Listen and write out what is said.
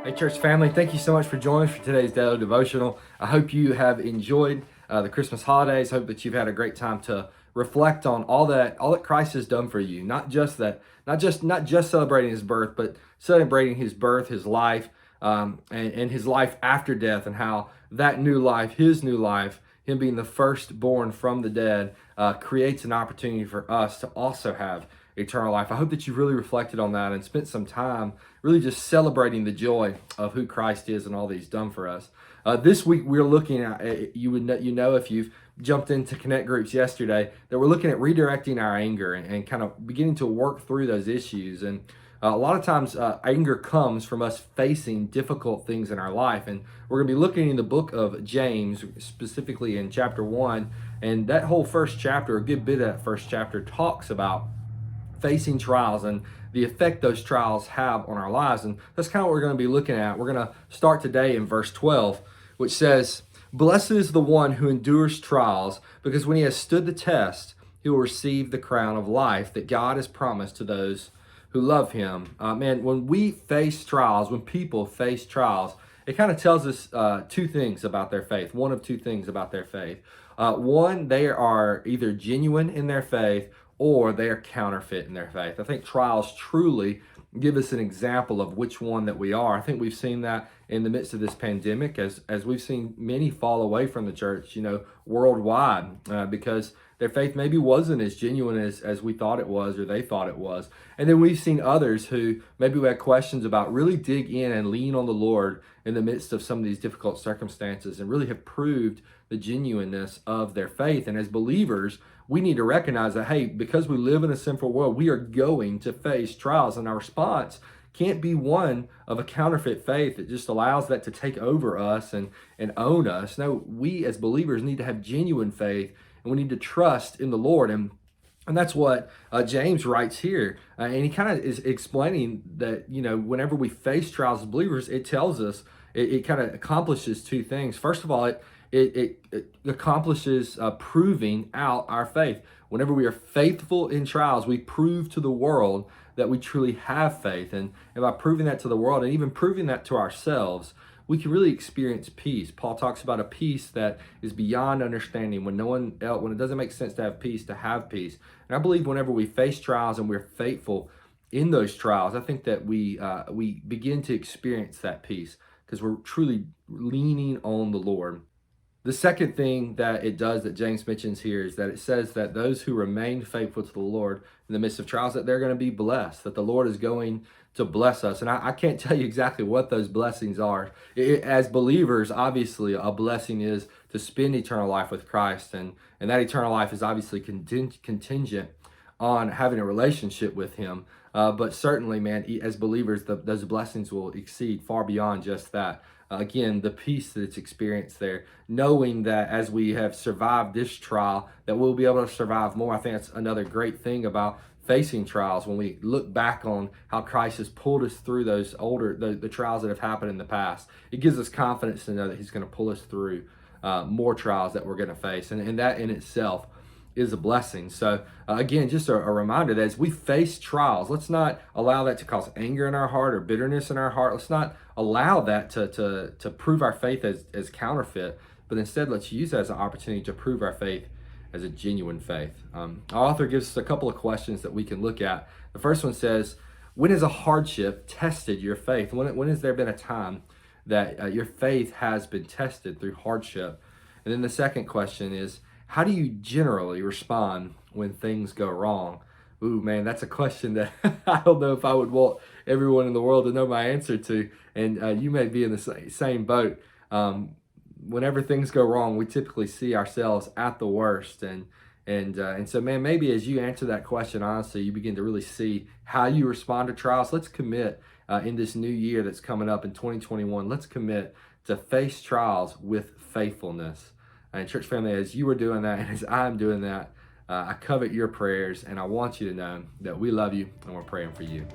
Hey, church family, thank you so much for joining us for today's Daily Devotional. I hope you have enjoyed the Christmas holidays. Hope that you've had a great time to reflect on all that Christ has done for you. Not just celebrating His birth, but celebrating His birth, His life, and His life after death, and how that new life, His new life, Him being the firstborn from the dead, creates an opportunity for us to also have eternal life. I hope that you really reflected on that and spent some time really just celebrating the joy of who Christ is and all that He's done for us. This week we're looking at, you know if you've jumped into Connect groups yesterday, that we're looking at redirecting our anger and kind of beginning to work through those issues. And a lot of times anger comes from us facing difficult things in our life. And we're going to be looking in the book of James, specifically in chapter 1. And that whole first chapter, a good bit of that first chapter, talks about facing trials and the effect those trials have on our lives. And that's kind of what we're going to be looking at. We're going to start today in verse 12, which says, "Blessed is the one who endures trials, because when he has stood the test, he will receive the crown of life that God has promised to those who love him." Man, when we face trials, when people face trials, it kind of tells us two things about their faith. One of two things about their faith. One, they are either genuine in their faith or they are counterfeit in their faith. I think trials truly give us an example of which one that we are. I think we've seen that in the midst of this pandemic, as we've seen many fall away from the church, worldwide, because their faith maybe wasn't as genuine as we thought it was, or they thought it was. And then we've seen others who maybe we had questions about really dig in and lean on the Lord in the midst of some of these difficult circumstances and really have proved the genuineness of their faith. And as believers, we need to recognize that, hey, because we live in a sinful world, we are going to face trials, and our response can't be one of a counterfeit faith that just allows that to take over us and own us. No, we as believers need to have genuine faith, and we need to trust in the Lord. And that's what James writes here. And he kind of is explaining that, whenever we face trials as believers, it tells us, it kind of accomplishes two things. First of all, it accomplishes proving out our faith. Whenever we are faithful in trials, we prove to the world that we truly have faith. And by proving that to the world and even proving that to ourselves, we can really experience peace. Paul talks about a peace that is beyond understanding, when it doesn't make sense to have peace, And I believe whenever we face trials and we're faithful in those trials, I think that we begin to experience that peace because we're truly leaning on the Lord. The second thing that it does that James mentions here is that it says that those who remain faithful to the Lord in the midst of trials, that they're going to be blessed, that the Lord is going to bless us. And I can't tell you exactly what those blessings are. As believers, obviously, a blessing is to spend eternal life with Christ. And that eternal life is obviously contingent on having a relationship with Him. But certainly, man, as believers, those blessings will exceed far beyond just that. Again, the peace that's experienced there, knowing that as we have survived this trial, that we'll be able to survive more. I think that's another great thing about facing trials. When we look back on how Christ has pulled us through the trials that have happened in the past, it gives us confidence to know that He's going to pull us through more trials that we're going to face. And that in itself is a blessing. So again, just a reminder that as we face trials, let's not allow that to cause anger in our heart or bitterness in our heart. Let's not allow that to prove our faith as counterfeit, but instead let's use that as an opportunity to prove our faith as a genuine faith. Our author gives us a couple of questions that we can look at. The first one says, when has a hardship tested your faith? When has there been a time that your faith has been tested through hardship? And then the second question is, how do you generally respond when things go wrong? Ooh, man, that's a question that I don't know if I would want everyone in the world to know my answer to. And you may be in the same boat. Whenever things go wrong, we typically see ourselves at the worst. And so, man, maybe as you answer that question honestly, you begin to really see how you respond to trials. Let's commit in this new year that's coming up in 2021. Let's commit to face trials with faithfulness. And church family, as you are doing that and as I'm doing that, I covet your prayers, and I want you to know that we love you and we're praying for you.